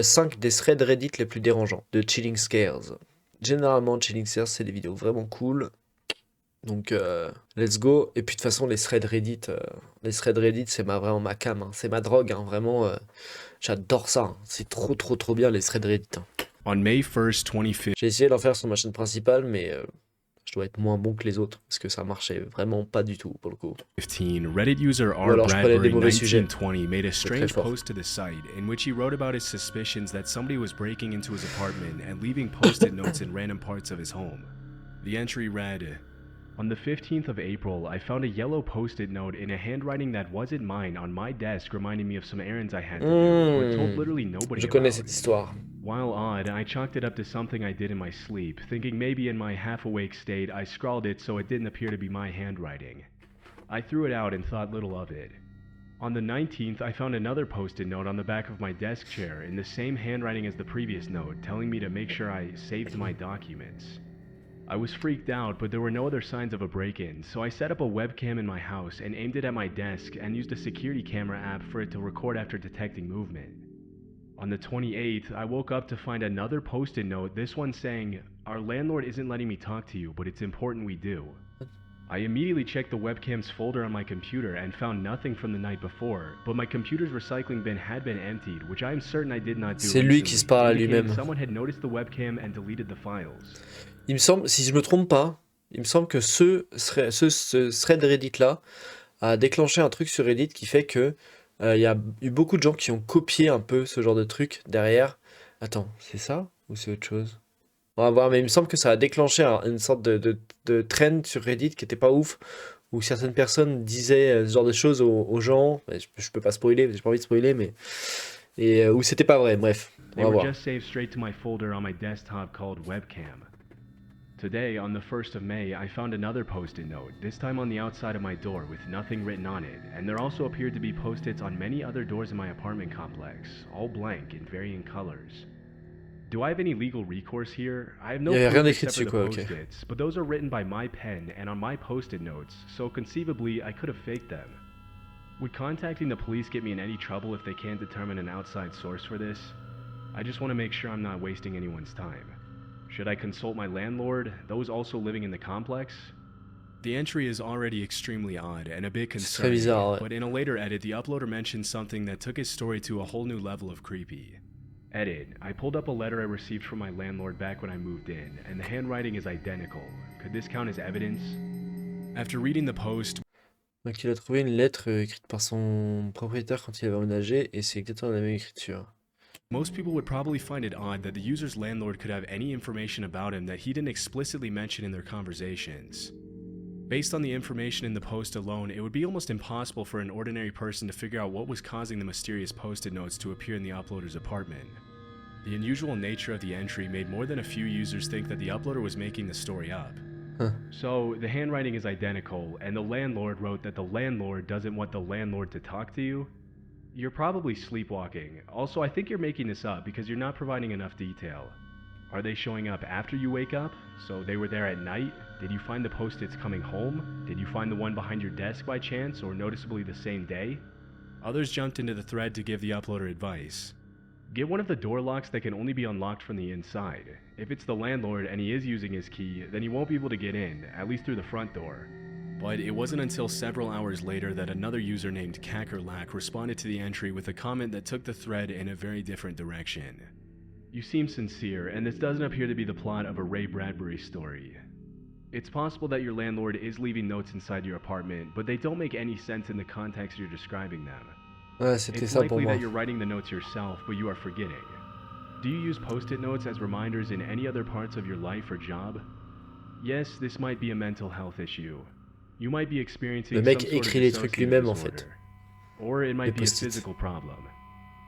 5 des threads Reddit les plus dérangeants de Chilling Scares. Généralement, Chilling Scares, c'est des vidéos vraiment cool. Donc, let's go. Et puis, de toute façon, les threads Reddit, c'est vraiment ma cam, hein. C'est ma drogue, hein. Vraiment, j'adore ça, hein. C'est trop, trop, trop bien, les threads Reddit, hein. On May 1st, 2015, J'ai essayé d'en faire sur ma chaîne principale, mais je dois être moins bon que les autres, parce que ça marchait vraiment pas du tout, pour le coup. Reddit user Ou R. alors, je prenais des mauvais sujets. 1920 made a C'est très strange fort. post to the site in which he wrote about his suspicions that somebody was breaking into his apartment and leaving post-it notes in random parts of his home. The entry read, "On the 15th of April, I found a yellow post-it note in a handwriting that wasn't mine on my desk reminding me of some errands I had to do, but told literally nobody Je connais about. cette histoire. While odd, I chalked it up to something I did in my sleep, thinking maybe in my half-awake state I scrawled it so it didn't appear to be my handwriting. I threw it out and thought little of it. On the 19th, I found another post-it note on the back of my desk chair in the same handwriting as the previous note, telling me to make sure I saved my documents. I was freaked out, but there were no other signs of a break-in, so I set up a webcam in my house and aimed it at my desk and used a security camera app for it to record after detecting movement. On the 28th, I woke up to find another post-it note, this one saying, "Our landlord isn't letting me talk to you, but it's important we do." I immediately checked the webcam's folder on my computer and found nothing from the night before, but my computer's recycling bin had been emptied, which I am certain I did not do C'est lui qui se parle à indicating lui-même. someone had noticed the webcam and deleted the files. Il me semble, si je me trompe pas, il me semble que ce thread Reddit là a déclenché un truc sur Reddit qui fait que il y a eu beaucoup de gens qui ont copié un peu ce genre de truc derrière. Attends, c'est ça ou c'est autre chose? On va voir, mais il me semble que ça a déclenché une sorte de trend sur Reddit qui était pas ouf, où certaines personnes disaient ce genre de choses aux gens. Je peux pas spoiler, j'ai pas envie de spoiler, mais où c'était pas vrai. Bref, on They va were voir. just saved straight to my folder on my desktop called webcam. Today, on the 1st of May, I found another post-it note, this time on the outside of my door with nothing written on it, and there also appeared to be post-its on many other doors in my apartment complex, all blank in varying colors. Do I have any legal recourse here? I have no Il y avait rien proof d'écrit except for dessus, the quoi, ok. post-its, but those are written by my pen and on my post-it notes, so conceivably I could have faked them. Would contacting the police get me in any trouble if they can't determine an outside source for this? I just want to make sure I'm not wasting anyone's time. Should I consult my landlord, those also living in the complex? The entry is already extremely odd and a bit C'est très concerning, bizarre, ouais. but in a later edit, the uploader mentioned something that took his story to a whole new level of creepy. Edit. I pulled up a letter I received from my landlord back when I moved in, and the handwriting is identical. Could this count as evidence? After reading the post, Donc il a trouvé une lettre écrite par son propriétaire quand il avait emménagé, et c'est exactement la même écriture. most people would probably find it odd that the user's landlord could have any information about him that he didn't explicitly mention in their conversations. Based on the information in the post alone, it would be almost impossible for an ordinary person to figure out what was causing the mysterious post-it notes to appear in the uploader's apartment. The unusual nature of the entry made more than a few users think that the uploader was making the story up. Huh. So, the handwriting is identical, and the landlord wrote that the landlord doesn't want the landlord to talk to you? You're probably sleepwalking. Also, I think you're making this up because you're not providing enough detail. Are they showing up after you wake up? So they were there at night? Did you find the post-its coming home? Did you find the one behind your desk by chance, or noticeably the same day? Others jumped into the thread to give the uploader advice. Get one of the door locks that can only be unlocked from the inside. If it's the landlord and he is using his key, then he won't be able to get in, at least through the front door. But it wasn't until several hours later that another user named Kakerlak responded to the entry with a comment that took the thread in a very different direction. You seem sincere, and this doesn't appear to be the plot of a Ray Bradbury story. It's possible that your landlord is leaving notes inside your apartment, but they don't make any sense in the context you're describing them. Ouais, c'était It's ça pour likely moi. that you're writing the notes yourself, but you are forgetting. Do you use post-it notes as reminders in any other parts of your life or job? Yes, this might be a mental health issue. You might be experiencing Le mec some sort of écrit les trucs dissociative lui-même en fait. disorder. Or it might Les be a post-it. physical problem.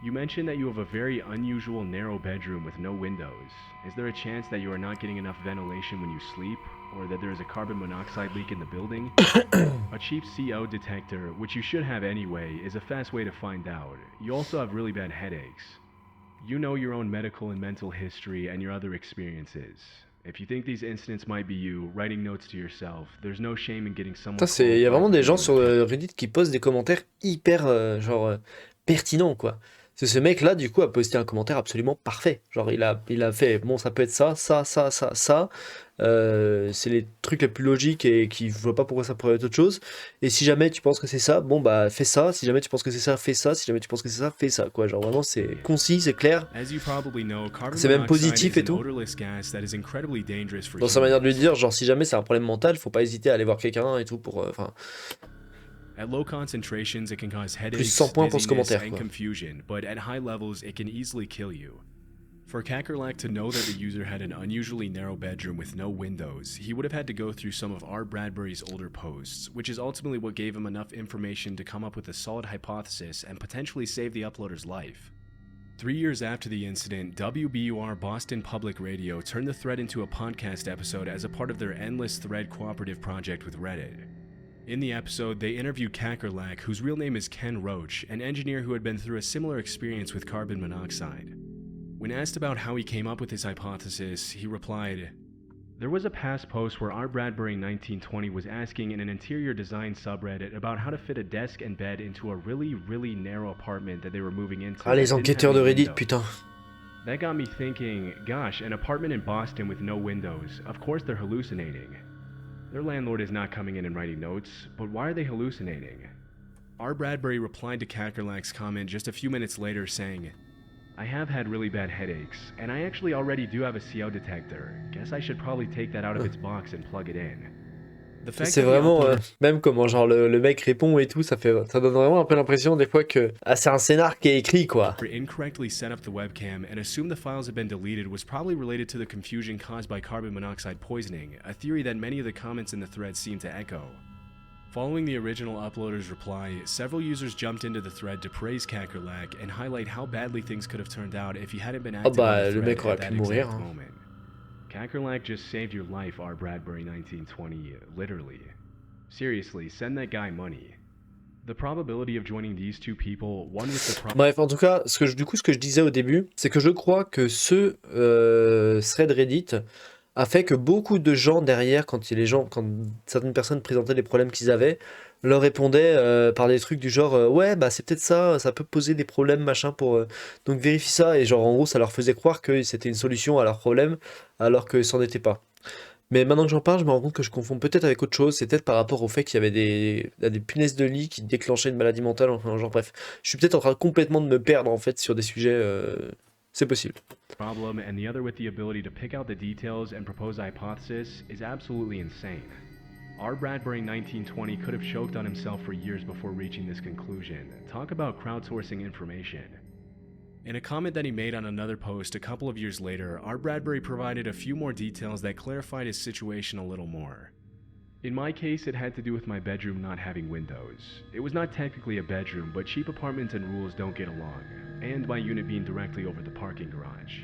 You mentioned that you have a very unusual narrow bedroom with no windows. Is there a chance that you are not getting enough ventilation when you sleep, or that there is a carbon monoxide leak in the building? A cheap CO detector, which you should have anyway, is a fast way to find out. You also have really bad headaches. You know your own medical and mental history and your other experiences. If you think these incidents might be you, writing notes to yourself, there's no shame in getting someone Putain, il y a qualified vraiment to des put gens you in sur touch. Reddit qui posent des commentaires hyper pertinents, quoi. C'est ce mec-là, du coup, a posté un commentaire absolument parfait. Genre, il a fait, bon, ça peut être ça, ça, ça, ça, ça. C'est les trucs les plus logiques et qui je vois pas pourquoi ça pourrait être autre chose. Et si jamais tu penses que c'est ça, bon, bah, fais ça. Si jamais tu penses que c'est ça, fais ça. Si jamais tu penses que c'est ça, fais ça, quoi. Genre, vraiment, c'est concis, c'est clair. As you probably know, carbon C'est même monoxide positif is et an tout. odorless gas that is incredibly dangerous for Dans sa manière de lui humans. dire, genre, si jamais c'est un problème mental, faut pas hésiter à aller voir quelqu'un et tout pour. Enfin, At low concentrations, it can cause plus 100 headaches, points pour ce dizziness, commentaire, and quoi. confusion, but at high levels, it can easily kill you. For Kakerlak to know that the user had an unusually narrow bedroom with no windows, he would have had to go through some of R. Bradbury's older posts, which is ultimately what gave him enough information to come up with a solid hypothesis and potentially save the uploader's life. 3 years after the incident, WBUR Boston Public Radio turned the thread into a podcast episode as a part of their Endless Thread cooperative project with Reddit. In the episode, they interviewed Kakerlak, whose real name is Ken Roach, an engineer who had been through a similar experience with carbon monoxide. When asked about how he came up with his hypothesis, he replied, "There was a past post where R. Bradbury 1920 was asking in an interior design subreddit about how to fit a desk and bed into a really narrow apartment that they were moving into Ah, that les didn't have enquêteurs de any Reddit, windows." putain. That got me thinking, gosh, an apartment in Boston with no windows. Of course they're hallucinating. Their landlord is not coming in and writing notes, but why are they hallucinating? R. Bradbury replied to Kakerlak's comment just a few minutes later saying, "I have had really bad headaches, and I actually already do have a CO detector. Guess I should probably take that out of its box and plug it in." The fact C'est that the vraiment, uploader même comment genre le mec répond et tout, ça donne vraiment un peu l'impression des fois que ah, c'est un scénar qui est écrit, quoi. incorrectly set up the webcam and assumed the files had been deleted was probably related to the confusion caused by carbon monoxide poisoning, a theory that many of the comments in the thread seem to echo. Following the original uploader's reply, several users jumped into the thread to praise Kakerlak and highlight how badly things could have turned out if he hadn't been Ah active on bah, the le thread mec aurait at that pu mourir, exact hein. moment. Kakerlak just saved your life, R. Bradbury 1920, literally. Seriously, send that guy money. The probability of joining these two people, one with the Bref, en tout cas, ce que je disais au début, c'est que je crois que ce thread Reddit a fait que beaucoup de gens derrière, quand certaines personnes présentaient les problèmes qu'ils avaient, leur répondaient par des trucs du genre ouais, bah c'est peut-être ça, ça peut poser des problèmes, machin, donc vérifie ça, et genre en gros, ça leur faisait croire que c'était une solution à leurs problèmes, alors que c'en était pas. Mais maintenant que j'en parle, je me rends compte que je confonds peut-être avec autre chose. C'est peut-être par rapport au fait qu'il y avait des punaises de lit qui déclenchaient une maladie mentale. Enfin, genre bref, je suis peut-être en train complètement de me perdre en fait sur des sujets. C'est possible. problem and the other with the ability to pick out the details and propose a hypothesis is absolutely insane. R. Bradbury 1920 could have choked on himself for years before reaching this conclusion. Talk about crowdsourcing information. In a comment that he made on another post a couple of years later, R. Bradbury provided a few more details that clarified his situation a little more. In my case, it had to do with my bedroom not having windows. It was not technically a bedroom, but cheap apartments and rules don't get along, and my unit being directly over the parking garage.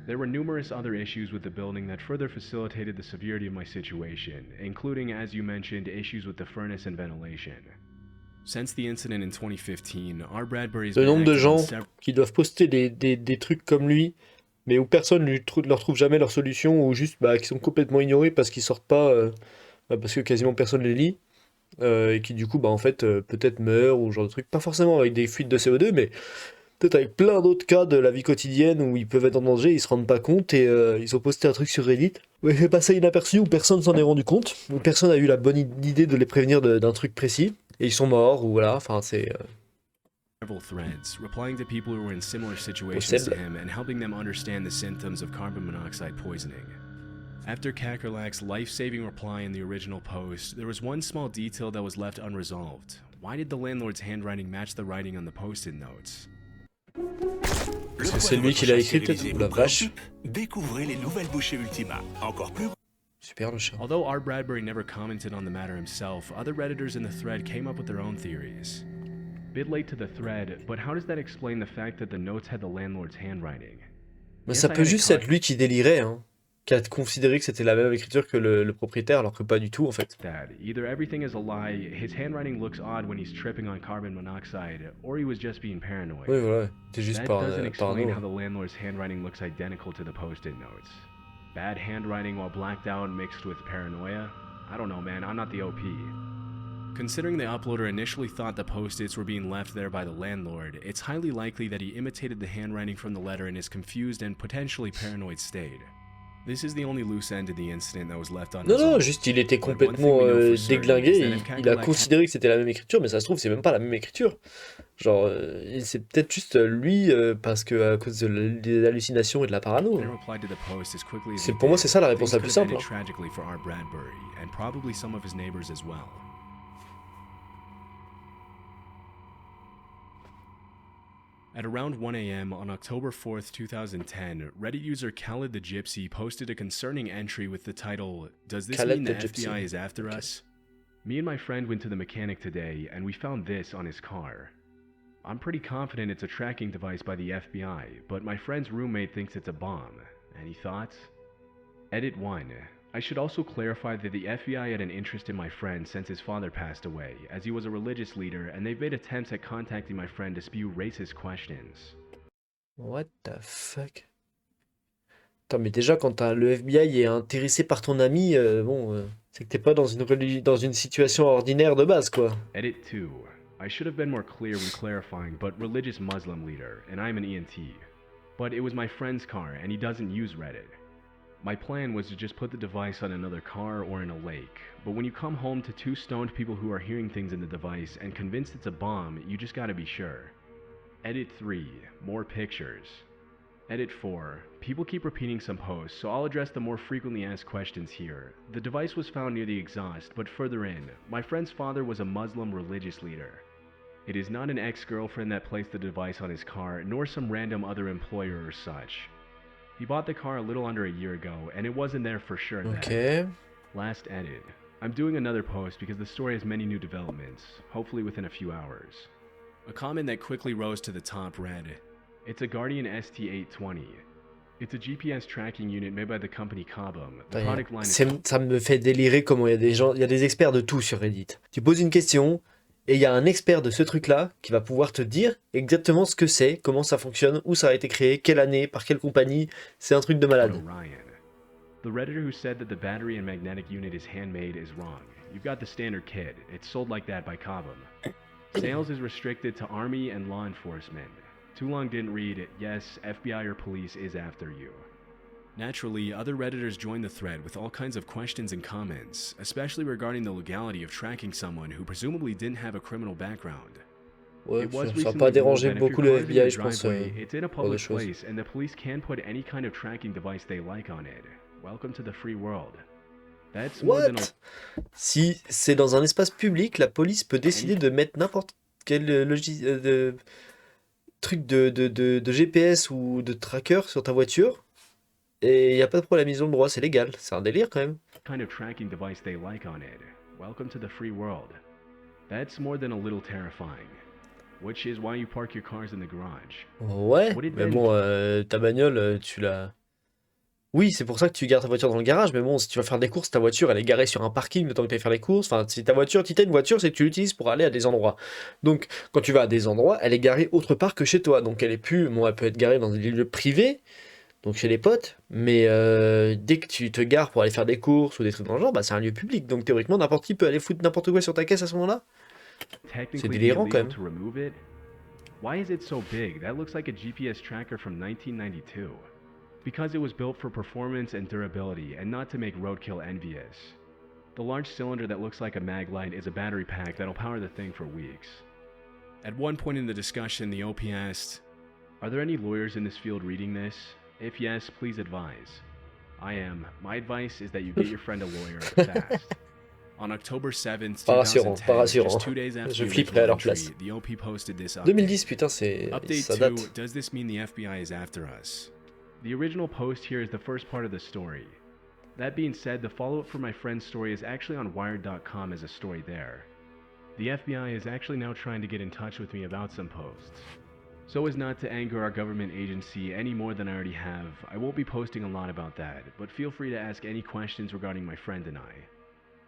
There were numerous other issues with the building that further facilitated the severity of my situation, including, as you mentioned, issues with the furnace and ventilation. Since the incident in 2015, R. Bradbury's Le been nombre de active on gens several qui doivent poster des trucs comme lui, mais où personne leur trouve jamais leur solution, ou juste bah, qui sont complètement ignorés parce qu'ils sortent pas, parce que quasiment personne les lit, et qui du coup bah en fait peut-être meurent ou ce genre de trucs. Pas forcément avec des fuites de CO2, mais peut-être avec plein d'autres cas de la vie quotidienne où ils peuvent être en danger, ils se rendent pas compte et ils ont posté un truc sur Reddit. Mais c'est passé inaperçu où personne s'en est rendu compte, où personne a eu la bonne idée de les prévenir d'un truc précis, et ils sont morts, ou voilà, enfin c'est threads, replying to people who were in similar situations to possible. him and helping them understand the symptoms of carbon monoxide poisoning. After Kakerlak's life-saving reply in the original post, there was one small detail that was left unresolved. Why did the landlord's handwriting match the writing on the post-it notes? Parce que c'est lui qui l'a écrit peut-être, ou la vache. Découvrez les nouvelles bouchées Ultima, encore plus. Super le chat. Although R. Bradbury never commented on the matter himself, other Redditors in the thread came up with their own theories. Bit late to the thread, but how does that explain the fact that the notes had the landlord's handwriting? Mais Yes, ça I peut had it juste correct être lui qui délirait, hein, qui a considéré que c'était la même écriture que le propriétaire, alors que pas du tout en fait. that either everything is a lie, his handwriting looks odd when he's tripping on carbon monoxide, or he was just being paranoid. Oui voilà, t'es juste That doesn't explain parano. how the landlord's handwriting looks identical to the post-it notes. Bad handwriting while blacked out mixed with paranoia? I don't know, man. I'm not the OP. Considering the uploader initially thought the post-its were being left there by the landlord, it's highly likely that he imitated the handwriting from the letter in his confused and potentially paranoid state. This is the only loose end in the incident that was left Non, unresolved. non, juste il était But one complètement thing we know for certain déglingué, is that if il a Kakalak considéré que c'était la même écriture, mais ça se trouve, c'est même pas la même écriture. Genre, c'est peut-être juste lui, parce que à cause des hallucinations et de la parano. hadn't replied to the post as quickly as he Pour moi, did, c'est ça la réponse things la plus could have simple. ended tragically for Art Bradbury, and probably some of his neighbors as well. At around 1 a.m. on October 4th, 2010, Reddit user Khaled the Gypsy posted a concerning entry with the title, "Does this Khaled mean the the Gypsy. FBI is after Okay. us?" Me and my friend went to the mechanic today, and we found this on his car. I'm pretty confident it's a tracking device by the FBI, but my friend's roommate thinks it's a bomb. Any thoughts? Edit 1. I should also clarify that the FBI had an interest in my friend since his father passed away, as he was a religious leader, and they've made attempts at contacting my friend to spew racist questions. What the fuck? Attends, mais déjà, quand le FBI est intéressé par ton ami, c'est que t'es pas dans dans une situation ordinaire de base, quoi. Edit 2. I should have been more clear when clarifying, but religious Muslim leader, and I'm an ENT. But it was my friend's car, and he doesn't use Reddit. My plan was to just put the device on another car or in a lake, but when you come home to two stoned people who are hearing things in the device and convinced it's a bomb, you just gotta be sure. Edit 3. More pictures. Edit 4. People keep repeating some posts, so I'll address the more frequently asked questions here. The device was found near the exhaust, but further in. My friend's father was a Muslim religious leader. It is not an ex-girlfriend that placed the device on his car, nor some random other employer or such. He bought the car a little under a year ago, and it wasn't there for sure then. Ok. Last edit. I'm doing another post because the story has many new developments, hopefully within a few hours. A comment that quickly rose to the top read, "It's a Guardian ST820. It's a GPS tracking unit made by the company Cobham. The product line is..." Ça me fait délirer comment il y a des gens, il y a des experts de tout sur Reddit. Tu poses une question, et il y a un expert de ce truc-là qui va pouvoir te dire exactement ce que c'est, comment ça fonctionne, où ça a été créé, quelle année, par quelle compagnie. C'est un truc de malade. Ryan. The Redditor who said that the battery and magnetic unit is handmade is wrong. You've got the standard kit. It's sold like that by Cobham. Sales is restricted to Army and law enforcement. Too long didn't read, "Yes, FBI or police is after you." Naturally, other Redditors joined the thread with all kinds of questions and comments, especially regarding the legality of tracking someone who presumably didn't have a criminal background. Ouais, It was ça va recently pas ruled déranger that if your beaucoup car le is in FBI, your je pense, driveway, it's in a pour des public choses. place, and the police can put any kind of tracking device they like on it. Welcome to the free world. That's more than a... What? Si c'est dans un espace public, la police peut décider de mettre n'importe quel truc de GPS ou de tracker sur ta voiture, et il n'y a pas de problème, ils ont le droit, c'est légal. C'est un délire quand même. kind of tracking device they like on it. Welcome to the free world. That's more than a little terrifying. Which is why you park your cars in the garage. Ouais, What did mais Ben- bon, ta bagnole, tu l'as... Oui, c'est pour ça que tu gardes ta voiture dans le garage, mais bon, si tu vas faire des courses, ta voiture, elle est garée sur un parking le temps que tu ailles faire les courses. Enfin, si ta voiture, si t'as une voiture, c'est que tu l'utilises pour aller à des endroits. Donc, quand tu vas à des endroits, elle est garée autre part que chez toi. Donc, elle est plus... Bon, elle peut être garée dans des lieux privés, donc chez les potes, mais dès que tu te gares pour aller faire des courses ou des trucs dans le genre, bah, c'est un lieu public. Donc, théoriquement, n'importe qui peut aller foutre n'importe quoi sur ta caisse à ce moment-là. Technically délirant, be quand illegal même. to remove it. Why is it so big? That looks like a GPS tracker from 1992. Because it was built for performance and durability, and not to make roadkill envious. The large cylinder that looks like a mag light is a battery pack that'll power the thing for weeks. At one point in the discussion, the OP asked, "Are there any lawyers in this field reading this? If yes, please advise." I am. My advice is that you get your friend a lawyer fast. On October 7th, Pas rassurant, 2010, pas rassurant. just 2 days after Je the flipperais à original leur entry, place. the OP posted this update. 2010, putain, c'est... Update ça 2, date. does this mean the FBI is after us? The original post here is the first part of the story. That being said, the follow-up for my friend's story is actually on Wired.com as a story there. The FBI is actually now trying to get in touch with me about some posts. So as not to anger our government agency any more than I already have, I won't be posting a lot about that, but feel free to ask any questions regarding my friend and I.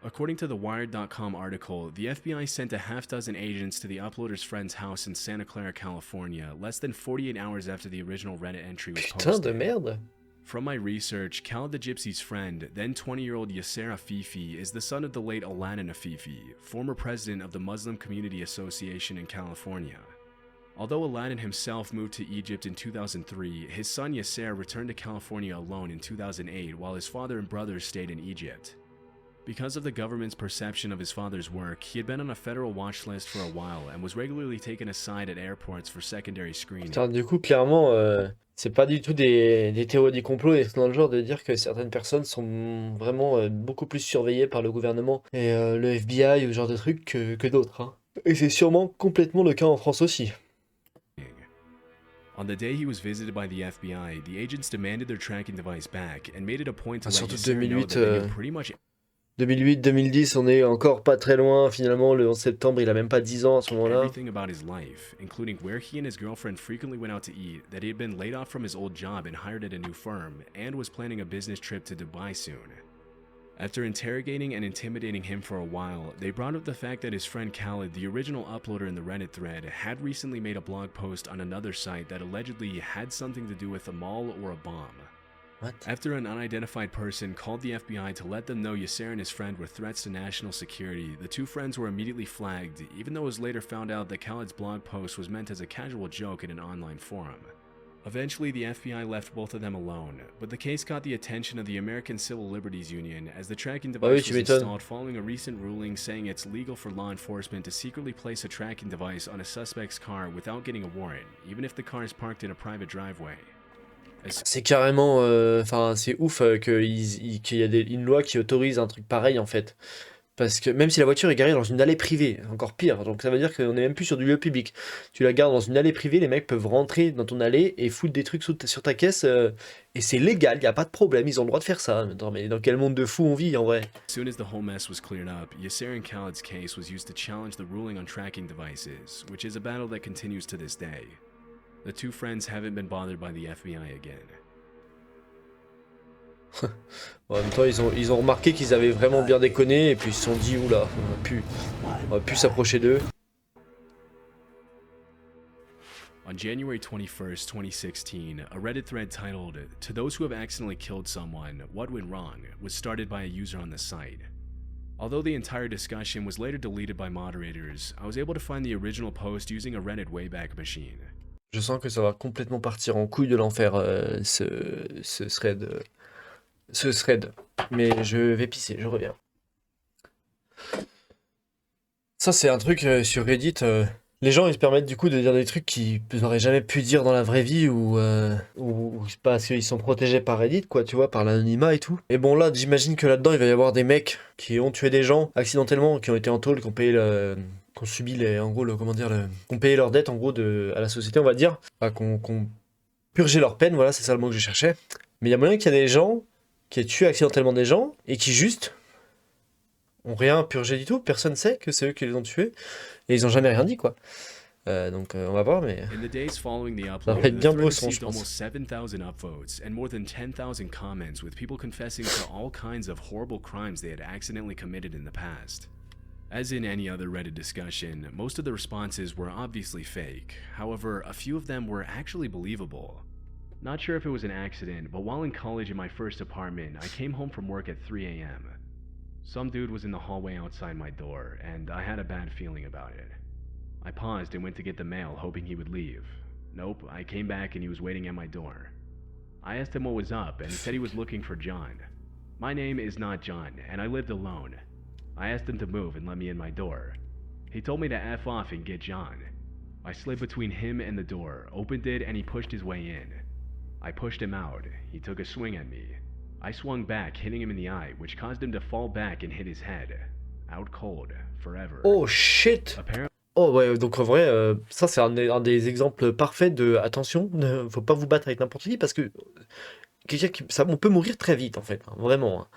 According to the Wired.com article, the FBI sent a half-dozen agents to the uploader's friend's house in Santa Clara, California, less than 48 hours after the original Reddit entry was Putain de posted. merde. From my research, Khaled the Gypsy's friend, then 20-year-old Yasser Afifi, is the son of the late Alanin Afifi, former president of the Muslim Community Association in California. Although Alanin himself moved to Egypt in 2003, his son Yasser returned to California alone in 2008 while his father and brothers stayed in Egypt. Because of the government's perception of his father's work, he had been on a federal watch list for a while and was regularly taken aside at airports for secondary screening. Putain, du coup, clairement, c'est pas du tout des théories du complot et dans le genre de dire que certaines personnes sont vraiment beaucoup plus surveillées par le gouvernement et le FBI ou ce genre de trucs que d'autres, hein. Et c'est sûrement complètement le cas en France aussi. On the day he was visited by the FBI, the agents demanded their tracking device back and made it a point to let Surtout Yasser know 2008, that they knew pretty much 2008-2010, on est encore pas très loin. Finalement, le 11 septembre, il a même pas 10 ans à ce moment-là. everything about his life, including where he and his girlfriend frequently went out to eat, that he had been laid off from his old job and hired at a new firm, and was planning a business trip to Dubai soon. After interrogating and intimidating him for a while, they brought up the fact that his friend Khaled, the original uploader in the Reddit thread, had recently made a blog post on another site that allegedly had something to do with a mall or a bomb. What? After an unidentified person called the FBI to let them know Yasser and his friend were threats to national security, the two friends were immediately flagged, even though it was later found out that Khaled's blog post was meant as a casual joke in an online forum. Eventually, the FBI left both of them alone, but the case caught the attention of the American Civil Liberties Union as the tracking Ah oui, device tu was m'étonnes. installed following a recent ruling saying it's legal for law enforcement to secretly place a tracking device on a suspect's car without getting a warrant, even if the car is parked in a private driveway. As C'est carrément, enfin, c'est ouf qu'il y a une loi qui autorise un truc pareil en fait. Parce que même si la voiture est garée dans une allée privée, encore pire, donc ça veut dire qu'on est même plus sur du lieu public. Tu la gares dans une allée privée, les mecs peuvent rentrer dans ton allée et foutre des trucs sur ta caisse, et c'est légal, il n'y a pas de problème, ils ont le droit de faire ça. Attends, mais dans quel monde de fou on vit en vrai? soon as the whole mess was cleared up, Yasser and Khaled's case was used to challenge the ruling on tracking devices, which is a battle that continues to this day. The two friends haven't been bothered by the FBI again. En même temps, ils ont remarqué qu'ils avaient vraiment bien déconné et puis ils se sont dit, oula, on va plus s'approcher d'eux. On January 21st, 2016, a Reddit thread titled, "To those who have accidentally killed someone, what went wrong?" was started by a user on the site. Although the entire discussion was later deleted by moderators, I was able to find the original post using a Reddit Wayback Machine. Je sens que ça va complètement partir en couille de l'enfer, ce thread. Ce thread. Mais je vais pisser, je reviens. Ça, c'est un truc sur Reddit. Les gens, ils se permettent du coup de dire des trucs qu'ils n'auraient jamais pu dire dans la vraie vie ou parce qu'ils sont protégés par Reddit, quoi, tu vois, par l'anonymat et tout. Et bon, là, j'imagine que là-dedans, il va y avoir des mecs qui ont tué des gens accidentellement, qui ont été en tôle, qui ont payé qui ont subi qui ont payé leur dette en gros à la société, on va dire. Enfin, qui ont purgé leur peine, voilà, c'est ça le mot que je cherchais. Mais il y a moyen qu'il y a des gens qui aient tué accidentellement des gens et qui juste ont rien purgé du tout. Personne sait que c'est eux qui les ont tués et ils ont jamais rien dit, quoi. Donc on va voir, mais In the days following the ça upload, va être the bien thread brossant, je received almost pense. 7,000 upvotes and more than 10,000 comments with people confessing to all kinds of horrible crimes they had accidentally committed in the past. As in any other Reddit discussion, most of the responses were obviously fake. However, a few of them were actually believable. Not sure if it was an accident, but while in college in my first apartment, I came home from work at 3 a.m. Some dude was in the hallway outside my door, and I had a bad feeling about it. I paused and went to get the mail, hoping he would leave. Nope, I came back and he was waiting at my door. I asked him what was up, and he said he was looking for John. My name is not John, and I lived alone. I asked him to move and let me in my door. He told me to F off and get John. I slid between him and the door, opened it, and he pushed his way in. I pushed him out. He took a swing at me. I swung back, hitting him in the eye, which caused him to fall back and hit his head. Out cold, forever. Oh shit! Apparently, Oh ouais, donc en vrai, ça c'est un des exemples parfaits de attention, ne faut pas vous battre avec n'importe qui parce que on peut mourir très vite en fait, hein, vraiment, hein.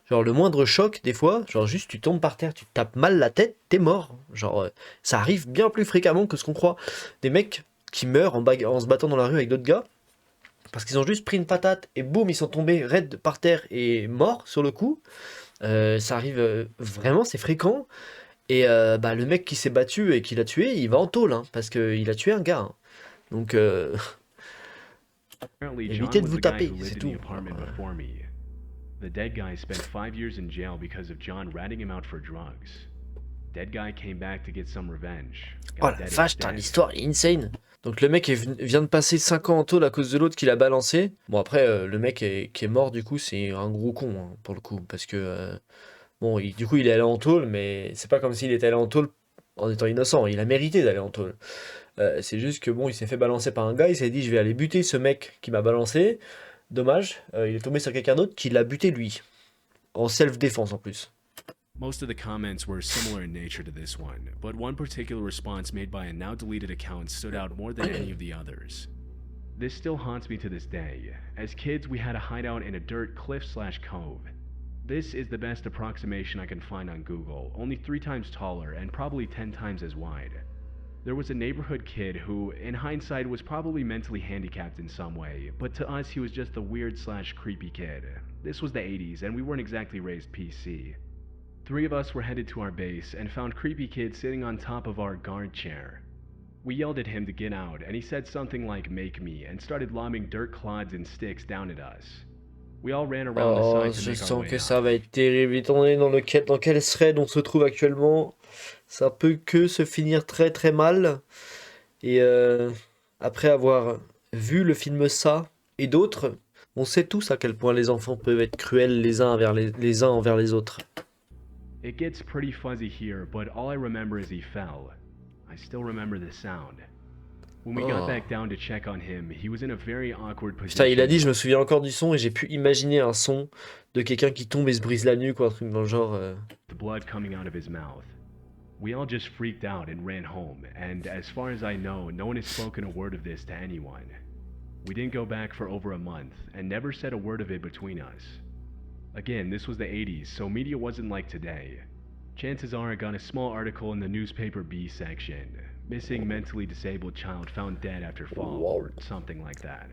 Genre le moindre choc, des fois, genre juste tu tombes par terre, tu te tapes mal la tête, t'es mort. Genre ça arrive bien plus fréquemment que ce qu'on croit. Des mecs qui meurent en se battant dans la rue avec d'autres gars parce qu'ils ont juste pris une patate et boum, ils sont tombés raides par terre et morts sur le coup. Ça arrive vraiment, c'est fréquent. Et le mec qui s'est battu et qui l'a tué, il va en tôle, hein, parce qu'il a tué un gars, hein. Donc Apparently, John Évitez de was vous the guy taper, who c'est lived in the tout. apartment before me. The dead guy spent 5 years in jail because of John ratting him out for drugs. Dead guy came back to get some revenge. Oh Got la dead vache, putain, instead. l'histoire est insane. Donc le mec vient de passer 5 ans en tôle à cause de l'autre qu'il a balancé. Bon après, le mec qui est mort du coup, c'est un gros con hein, pour le coup. Parce que, bon, du coup il est allé en tôle, mais c'est pas comme s'il était allé en tôle en étant innocent. Il a mérité d'aller en tôle. C'est juste que bon, il s'est fait balancer par un gars, il s'est dit je vais aller buter ce mec qui m'a balancé. Dommage, il est tombé sur quelqu'un d'autre qui l'a buté lui. En self-défense en plus. Most of the comments were similar in nature to this one, but one particular response made by a now deleted account stood out more than any of the others. This still haunts me to this day. As kids, we had a hideout in a dirt cliff/cove. This is the best approximation I can find on Google, only 3 times taller and probably 10 times as wide. There was a neighborhood kid who, in hindsight, was probably mentally handicapped in some way, but to us he was just a weird/creepy kid. This was the 80s, and we weren't exactly raised PC. 3 of us were headed to our base and found Creepy Kid sitting on top of our guard chair. We yelled at him to get out, and he said something like "make me" and started lobbing dirt clods and sticks down at us. We all ran around the Oh, side to je make our sens way que out. ça va être terrible. Étant donné dans quel thread on se trouve actuellement, ça peut que se finir très très mal. Et après avoir vu le film Ça et d'autres, on sait tous à quel point les enfants peuvent être cruels les uns envers les autres. It gets pretty fuzzy here, but all I remember is he fell. I still remember the sound. When we got Oh. back down to check on him, he was in a very awkward Putain, position. il a dit, je me souviens encore du son et j'ai pu imaginer un son de quelqu'un qui tombe et se brise la nuque ou un truc dans le genre. The blood coming out of his mouth. We all just freaked out and ran home, and as far as I know, no one has spoken a word of this to anyone. We didn't go back for over a month, and never said a word of it between us. Again, this was the 80s, so media wasn't like today. Chances are I got a small article in the newspaper B section. Missing mentally disabled child found dead after fall, or something like that.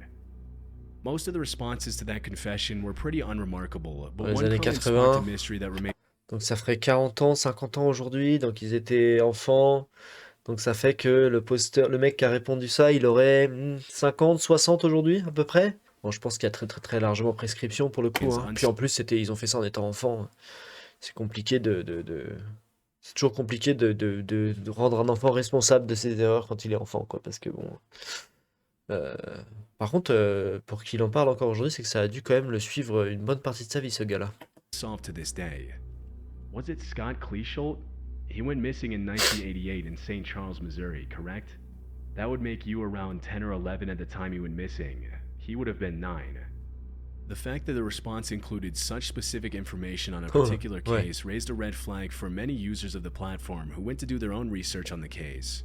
Most of the responses to that confession were pretty unremarkable, but Les one années comment 80. sparked a mystery that remained. Donc ça ferait 40 ans, 50 ans aujourd'hui, donc ils étaient enfants. Donc ça fait que le mec qui a répondu ça, il aurait 50, 60 aujourd'hui à peu près. Bon, je pense qu'il y a très très très largement prescription pour le coup. Hein. Puis en plus, ils ont fait ça en étant enfant. C'est compliqué C'est toujours compliqué de rendre un enfant responsable de ses erreurs quand il est enfant, quoi. Parce que bon. Par contre, pour qu'il en parle encore aujourd'hui, c'est que ça a dû quand même le suivre une bonne partie de sa vie, ce gars-là. Solved to this day. Was it Scott Cleesholt? He went missing in 1988 in St. Charles, Missouri, correct? That would make you around 10 or 11 at the time he went missing. He would have been 9. The fact that the response included such specific information on a particular ouais. case raised a red flag for many users of the platform who went to do their own research on the case.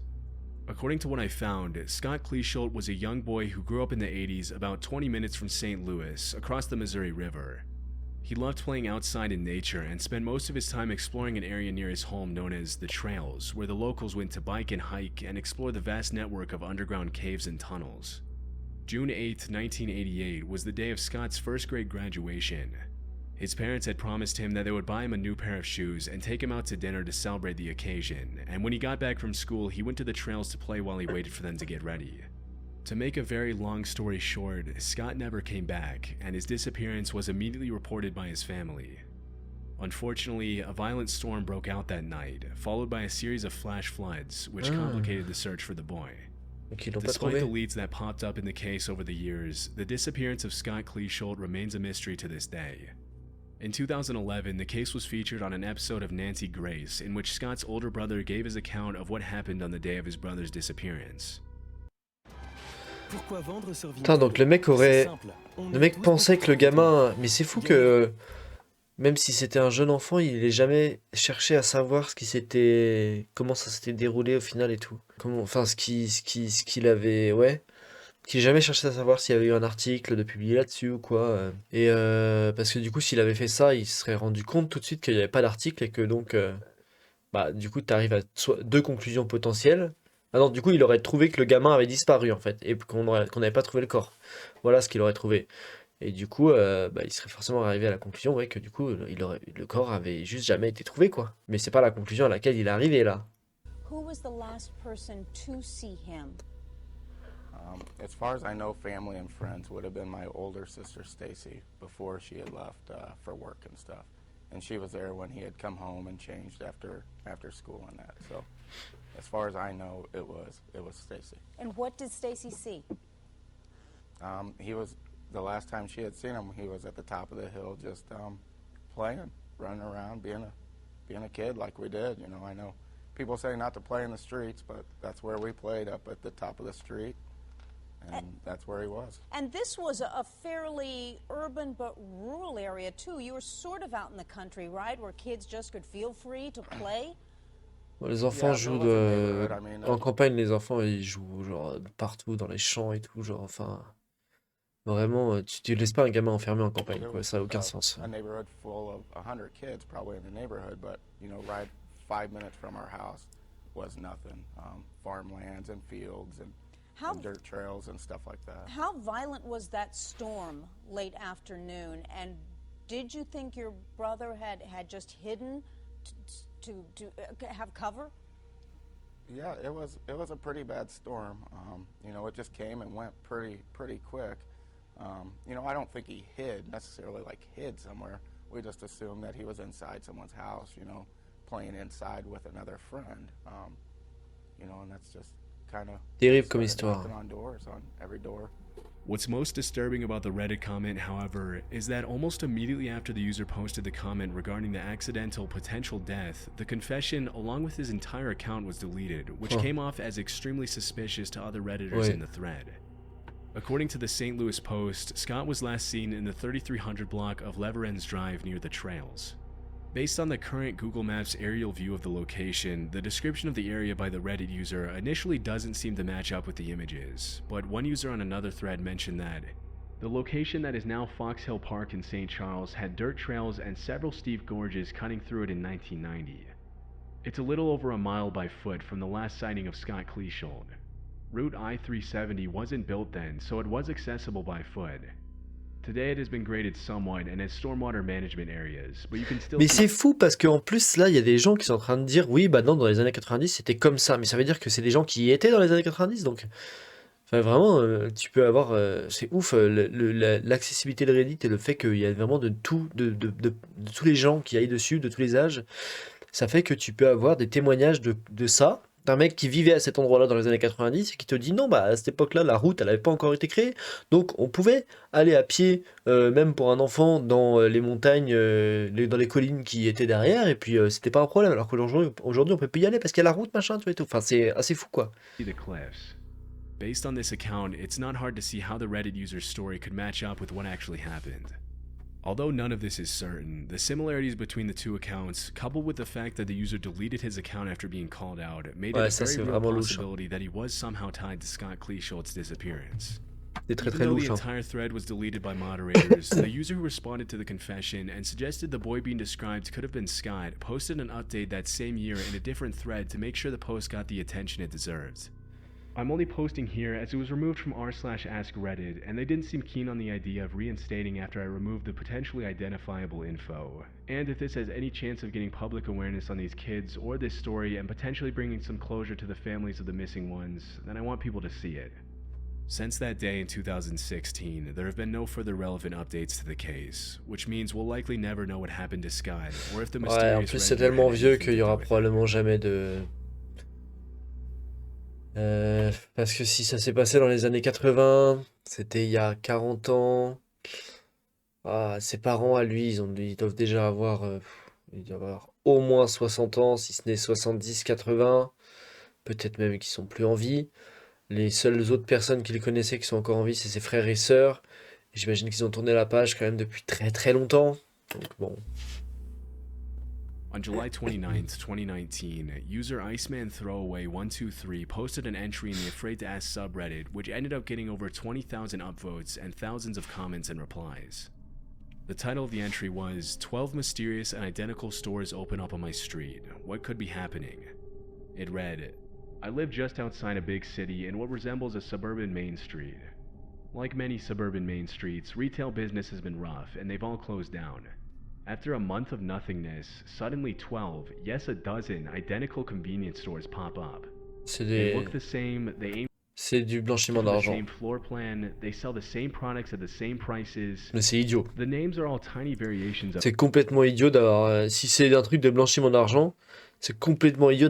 According to what I found, Scott Cleesholt was a young boy who grew up in the 80s about 20 minutes from St. Louis, across the Missouri River. He loved playing outside in nature and spent most of his time exploring an area near his home known as the Trails, where the locals went to bike and hike and explore the vast network of underground caves and tunnels. June 8, 1988 was the day of Scott's first grade graduation. His parents had promised him that they would buy him a new pair of shoes and take him out to dinner to celebrate the occasion, and when he got back from school, he went to the trails to play while he waited for them to get ready. To make a very long story short, Scott never came back, and his disappearance was immediately reported by his family. Unfortunately, a violent storm broke out that night, followed by a series of flash floods, which complicated the search for the boy. Donc ils l'ont pas Despite the trouvé. leads that popped up in the case over the years, the disappearance of Scott Cleesholt remains a mystery to this day. In 2011, the case was featured on an episode of Nancy Grace, in which Scott's older brother gave his account of what happened on the day of his brother's disappearance. Putain, donc le mec pensait que le gamin. Mais c'est fou que. Même si c'était un jeune enfant, il ait jamais cherché à savoir comment ça s'était déroulé au final et tout. Enfin, ce qu'il avait, ouais. Qu'il ait jamais cherché à savoir s'il y avait eu un article de publié là-dessus ou quoi. Et parce que du coup, s'il avait fait ça, il se serait rendu compte tout de suite qu'il n'y avait pas d'article et que donc, du coup, tu arrives à deux conclusions potentielles. Ah non, du coup, il aurait trouvé que le gamin avait disparu en fait et qu'on n'avait pas trouvé le corps. Voilà ce qu'il aurait trouvé. Et du coup, il serait forcément arrivé à la conclusion, ouais, que du coup, le corps avait juste jamais été trouvé, quoi. Mais c'est pas la conclusion à laquelle il est arrivé, là. Who was the last person to see him? As far as I know, family and friends would have been my older sister Stacy before she had left for work and stuff, and she was there when he had come home and changed after school and that. So, as far as I know, it was Stacy. And what did Stacy see? He was the last time she had seen him. He was at the top of the hill, just playing, running around, being a kid like we did. You know, I know people say not to play in the streets, but that's where we played, up at the top of the street. And that's where he was. And this was a fairly urban but rural area, too. You were sort of out in the country, right, where kids just could feel free to play? Bon, les enfants Yeah, jouent there was a neighborhood. I mean, en campagne, les enfants ils jouent genre partout dans les champs et tout, genre enfin vraiment tu laisses pas un gamin enfermé en campagne there quoi, was ça a aucun sens. a neighborhood full of 100 kids probably in the neighborhood, but, you know, right 5 minutes from our house was nothing. Farmlands and fields and dirt trails and stuff like that. How violent was that storm late afternoon? And did you think your brother had just hidden to have cover? Yeah, it was a pretty bad storm. You know, it just came and went pretty quick. You know, I don't think he necessarily hid somewhere. We just assumed that he was inside someone's house, you know, playing inside with another friend. You know, and that's just kind of Terrible comme histoire. knocking on doors, on every door. What's most disturbing about the Reddit comment, however, is that almost immediately after the user posted the comment regarding the accidental potential death, the confession along with his entire account was deleted, which came off as extremely suspicious to other Redditors in the thread. According to the St. Louis Post, Scott was last seen in the 3300 block of Leverens Drive near the trails. Based on the current Google Maps aerial view of the location, the description of the area by the Reddit user initially doesn't seem to match up with the images, but one user on another thread mentioned that the location that is now Fox Hill Park in St. Charles had dirt trails and several steep gorges cutting through it in 1990. It's a little over a mile by foot from the last sighting of Scott Cleashold. Route I-370 wasn't built then, so it was accessible by foot. Today it has been graded somewhat and has stormwater management areas, but you can still Mais c'est fou parce qu'en plus là il y a des gens qui sont en train de dire oui bah non dans les années 90 c'était comme ça, mais ça veut dire que c'est des gens qui y étaient dans les années 90 donc enfin vraiment tu peux avoir c'est ouf l'accessibilité de Reddit et le fait qu'il y a vraiment de tout de tous les gens qui aillent dessus de tous les âges, ça fait que tu peux avoir des témoignages de ça, d'un mec qui vivait à cet endroit-là dans les années 90 et qui te dit non, bah à cette époque-là, la route, elle n'avait pas encore été créée. Donc on pouvait aller à pied, même pour un enfant, dans les montagnes, dans les collines qui étaient derrière, et puis c'était pas un problème. Alors qu'aujourd'hui, on peut plus y aller parce qu'il y a la route, machin, tu vois, et tout. Enfin, c'est assez fou, quoi. the cliffs. Based on this account, it's not hard to see how the Reddit user's story could match up with what actually happened. Although none of this is certain, the similarities between the two accounts, coupled with the fact that the user deleted his account after being called out, made it a very real possibility that he was somehow tied to Scott Cleashold's disappearance. C'est Even though the entire thread was deleted by moderators, the user who responded to the confession and suggested the boy being described could have been Scott posted an update that same year in a different thread to make sure the post got the attention it deserved. I'm only posting here as it was removed from r/askreddit, and they didn't seem keen on the idea of reinstating after I removed the potentially identifiable info. And if this has any chance of getting public awareness on these kids or this story and potentially bringing some closure to the families of the missing ones, then I want people to see it. Since that day in 2016, there have been no further relevant updates to the case, which means we'll likely never know what happened to Scott, or if the mysterious Ouais, en plus c'est tellement vieux qu'il y aura probablement jamais de... parce que si ça s'est passé dans les années 80, c'était il y a 40 ans. Ah, ses parents à lui, ils doivent déjà avoir, ils doivent avoir au moins 60 ans, si ce n'est 70, 80. Peut-être même qu'ils sont plus en vie. Les seules autres personnes qu'il connaissait qui sont encore en vie, c'est ses frères et sœurs. Et j'imagine qu'ils ont tourné la page quand même depuis très très longtemps. Donc bon. On July 29th, 2019, user Iceman Throwaway 123 posted an entry in the Afraid to Ask subreddit, which ended up getting over 20,000 upvotes and thousands of comments and replies. The title of the entry was 12 Mysterious and Identical Stores Open Up on My Street. What could be happening? It read, I live just outside a big city in what resembles a suburban main street. Like many suburban main streets, retail business has been rough and they've all closed down. After a month of nothingness, suddenly 12, yes a dozen, identical convenience stores pop up. They look the same, they aim C'est du blanchiment From the d'argent. same floor plan, they sell the same products at the same prices. Mais c'est idiot. The names are all tiny variations of C'est complètement idiot d'avoir. Si c'est un truc de blanchiment d'argent, c'est complètement idiot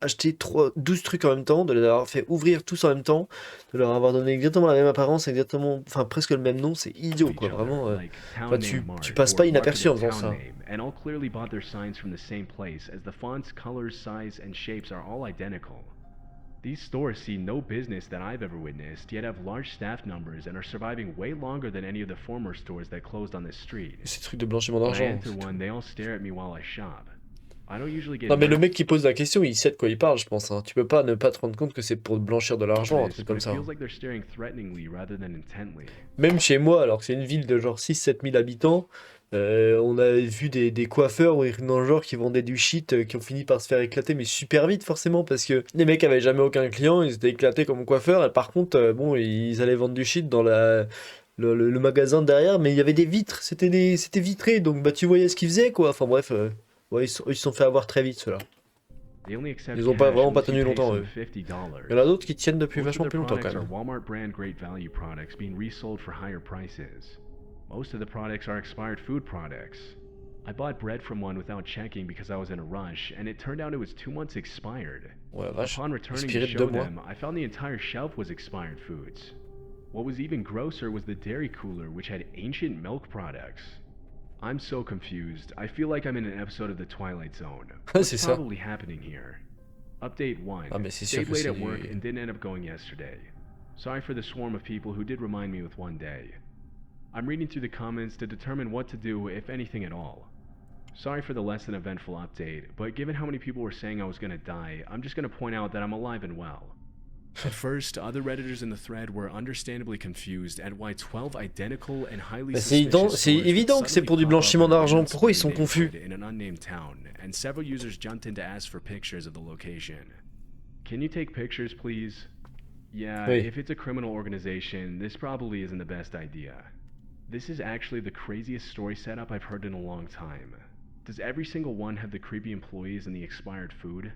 acheté 12 trucs en même temps, de les avoir fait ouvrir tous en même temps, de leur avoir donné exactement la même apparence, exactement, enfin presque le même nom, c'est idiot each quoi, other, vraiment. like town Enfin, name tu Mart passes or pas inaperçu en marketed faisant town ça. name, and all clearly bought their signs from the same place, as the fonts, colors, size, and shapes are all identical. These stores see no business that I've ever witnessed, yet have large staff numbers and are surviving way longer than any of the former stores that closed on this street. C'est truc de blanchiment When I d'argent. enter one, they all stare at me while I shop. I don't usually get Non mais le nervous mec qui pose la question, il sait de quoi il parle, je pense. Hein. Tu peux pas ne pas te rendre compte que c'est pour blanchir de l'argent, un this, truc but comme it ça. feels like they're staring threateningly rather than intently. Même chez moi, alors que c'est une ville de genre 6-7 000 habitants, on a vu des coiffeurs ou dans le genre qui vendaient du shit qui ont fini par se faire éclater, mais super vite forcément, parce que les mecs avaient jamais aucun client, ils étaient éclatés comme coiffeurs, et par contre, bon, ils allaient vendre du shit dans le magasin derrière, mais il y avait des vitres, c'était vitré, donc bah tu voyais ce qu'ils faisaient quoi, enfin bref, ouais, ils se sont fait avoir très vite ceux-là. They only accept Ils ont pas cash vraiment pas unless you tenu pay longtemps some eux. $50. Il y en a d'autres qui tiennent depuis Most of vachement their plus longtemps quand products are même. Walmart brand great value products being resold for higher prices. Most of the products are expired food products. I bought bread from one without checking because I was in a rush, and it turned out it was 2 months expired. Ouais, la vache, Upon returning inspiré to de show 2 mois. them, I found the entire shelf was expired foods. What was even grosser was the dairy cooler, which had ancient milk products. I'm so confused. I feel like I'm in an episode of The Twilight Zone. What's C'est ça. probably happening here? Update 1. Ah mais c'est sûr Stayed que late c'est at work du... and didn't end up going yesterday. Sorry for the swarm of people who did remind me with one day. I'm reading through the comments to determine what to do, if anything at all. Sorry for the less than eventful update, but given how many people were saying I was gonna die, I'm just gonna point out that I'm alive and well. At first, other Redditors in the thread were understandably confused at why 12 identical and highly Bah, c'est évident que c'est pour du blanchiment d'argent. Pourquoi ils sont confus? in an unnamed town, and several users jumped in to ask for pictures of the location. Can you take pictures, please? Yeah, Oui. if it's a criminal organization, this probably isn't the best idea. This is actually the craziest story setup I've heard in a long time. Does every single one have the creepy employees and the expired food?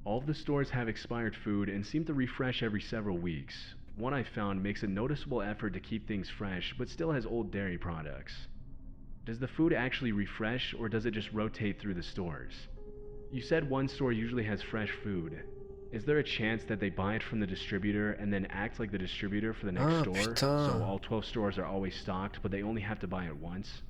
All of the stores have expired food and seem to refresh every several weeks. One I found makes a noticeable effort to keep things fresh, but still has old dairy products. Does the food actually refresh, or does it just rotate through the stores? You said one store usually has fresh food. Is there a chance that they buy it from the distributor and then act like the distributor for the next Ah, store? putain. So all 12 stores are always stocked, but they only have to buy it once?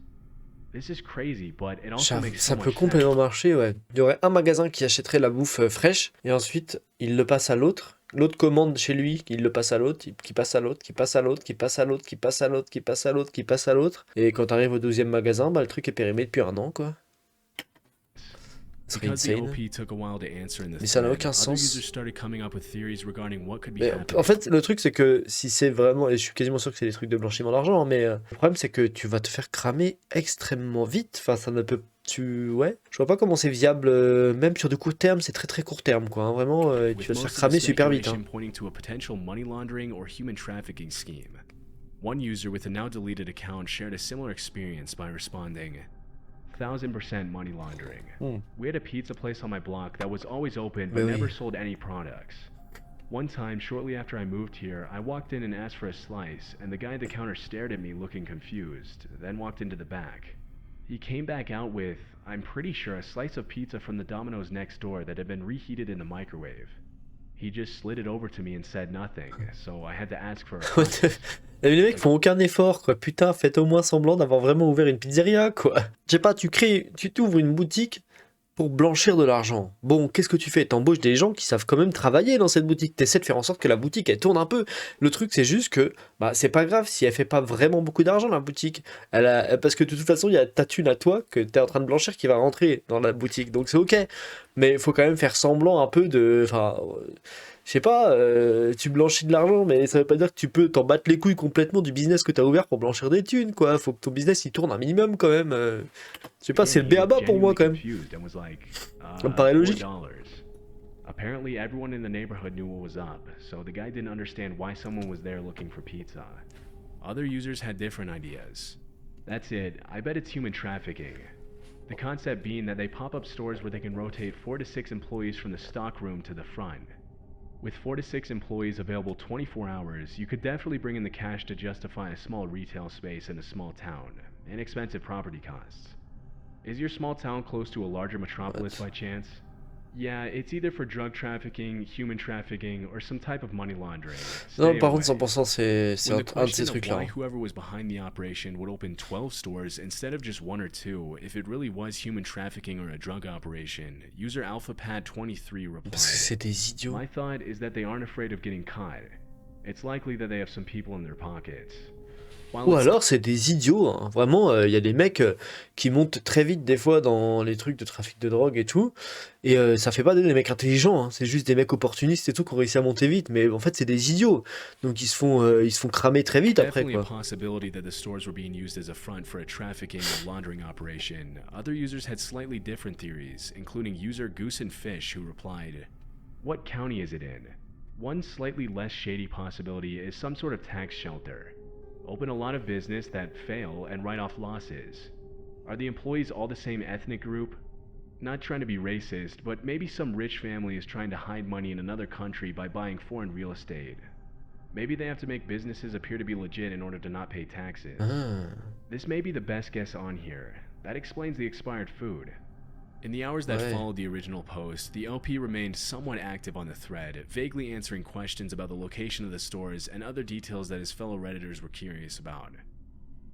This is crazy, but it also Ça, makes ça so peut much complètement sense. marcher, ouais. Il y aurait un magasin qui achèterait la bouffe fraîche, et ensuite il le passe à l'autre. L'autre commande chez lui, il le passe à l'autre, qui passe à l'autre, qui passe à l'autre, qui passe à l'autre, qui passe à l'autre, qui passe à l'autre, qui passe à l'autre. Et quand t'arrives au 12e magasin, bah le truc est périmé depuis 1 an, quoi. Ce serait Because the insane. OP took a while to answer in the Mais ça n'a thread, aucun other sens. users started coming up with theories regarding what could be Mais happening. en fait, le truc, c'est que si c'est vraiment, et je suis quasiment sûr que c'est des trucs de blanchiment d'argent, hein, mais le problème, c'est que tu vas te faire cramer extrêmement vite. Enfin, ça ne peut. Ouais. Je vois pas comment c'est viable, même sur du court terme, c'est très très court terme, quoi. Hein, vraiment, tu With vas te faire most of the cramer super vite. Hein. speculation pointing to a potential money laundering or human trafficking scheme. One user with a now deleted account shared a similar experience by responding, 1000% money laundering. We had a pizza place on my block that was always open but Mais oui. never sold any products. One time, shortly after I moved here, I walked in and asked for a slice, and the guy at the counter stared at me looking confused, then walked into the back. He came back out with, I'm pretty sure, a slice of pizza from the Domino's next door that had been reheated in the microwave. He just slid it over to me and said nothing, so I had to ask for a What price. the- Et les mecs font aucun effort, quoi. Putain, faites au moins semblant d'avoir vraiment ouvert une pizzeria, quoi. Je sais pas, tu t'ouvres une boutique pour blanchir de l'argent. Bon, qu'est-ce que tu fais? T'embauches des gens qui savent quand même travailler dans cette boutique. T'essaies de faire en sorte que la boutique, elle tourne un peu. Le truc, c'est juste que, bah, c'est pas grave si elle fait pas vraiment beaucoup d'argent, la boutique. Parce que de toute façon, il y a ta thune à toi que t'es en train de blanchir qui va rentrer dans la boutique. Donc c'est ok. Mais il faut quand même faire semblant un peu de... Enfin, je sais pas, tu blanchis de l'argent, mais ça veut pas dire que tu peux t'en battre les couilles complètement du business que t'as ouvert pour blanchir des thunes, quoi. Faut que ton business, il tourne un minimum, quand même. Je sais pas, c'est le He was béaba pour moi, genuinely quand même. confused and was like, Ça me paraît logique. $4. Apparently, everyone in the neighborhood knew what was up, so the guy didn't understand why someone was there looking for pizza. Other users had different ideas. That's it. I bet it's human trafficking. The concept being that they pop up stores where they can rotate 4 to 6 employees from the stock room to the front. With 4 to 6 employees available 24 hours, you could definitely bring in the cash to justify a small retail space in a small town, and expensive property costs. Is your small town close to a larger metropolis by chance? Yeah, it's either for drug trafficking, human trafficking, or some type of money laundering. Non, Stay par away. contre, 100%, c'est When the un de ces question of trucs-là. why whoever was behind the operation would open 12 stores instead of just 1 or 2, if it really was human trafficking or a drug operation, user AlphaPad23 replied, Parce que c'est des idiots. My thought is that they aren't afraid of getting caught. It's likely that they have some people in their pockets. While Ou it's alors c'est des idiots, hein. Vraiment, il y a des mecs qui montent très vite des fois dans les trucs de trafic de drogue et tout, et ça fait pas des mecs intelligents, hein. C'est juste des mecs opportunistes et tout qui ont réussi à monter vite, mais en fait c'est des idiots, donc ils se font cramer très vite après definitely a quoi. possibility that the stores were being used as a front for a trafficking or laundering operation. Other users had slightly different theories, including user Goose and Fish, who replied, What county is it in? One slightly less shady possibility is some sort of tax shelter. Open a lot of business that fail and write off losses. Are the employees all the same ethnic group? Not trying to be racist, but maybe some rich family is trying to hide money in another country by buying foreign real estate. Maybe they have to make businesses appear to be legit in order to not pay taxes. Ah. This may be the best guess on here. That explains the expired food. In the hours that Ouais. followed the original post, the LP remained somewhat active on the thread, vaguely answering questions about the location of the stores and other details that his fellow Redditors were curious about.